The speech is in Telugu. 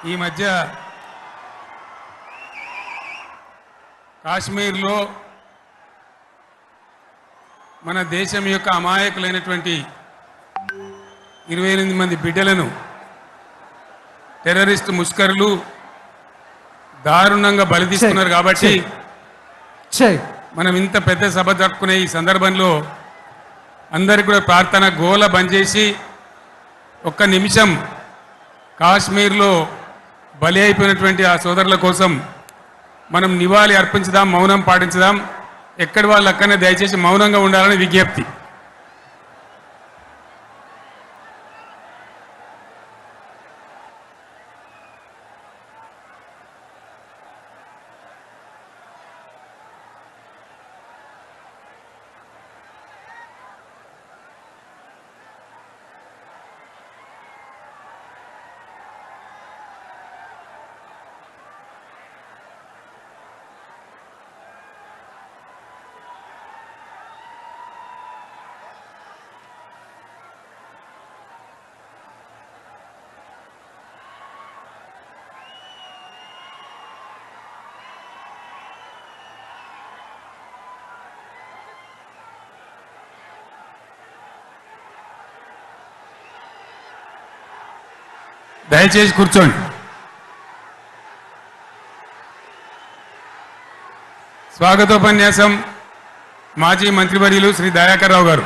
ఈ మధ్య కాశ్మీర్లో మన దేశం యొక్క అమాయకులైనటువంటి 28 మంది బిడ్డలను టెర్రరిస్ట్ ముష్కరులు దారుణంగా బలి తీసుకున్నారు. కాబట్టి మనం ఇంత పెద్ద సభ జరుపుకునే ఈ సందర్భంలో అందరికీ కూడా ప్రార్థన గోల బంద్ చేసి ఒక్క నిమిషం కాశ్మీర్లో బలి అయిపోయినటువంటి ఆ సోదరుల కోసం మనం నివాళి అర్పించుదాం, మౌనం పాటించుదాం. ఎక్కడి వాళ్ళు అక్కడనే దయచేసి మౌనంగా ఉండాలని విజ్ఞప్తి. దయచేసి కూర్చోండి. స్వాగతోపన్యాసం మాజీ మంత్రివర్యులు శ్రీ దయాకర్ రావు గారు.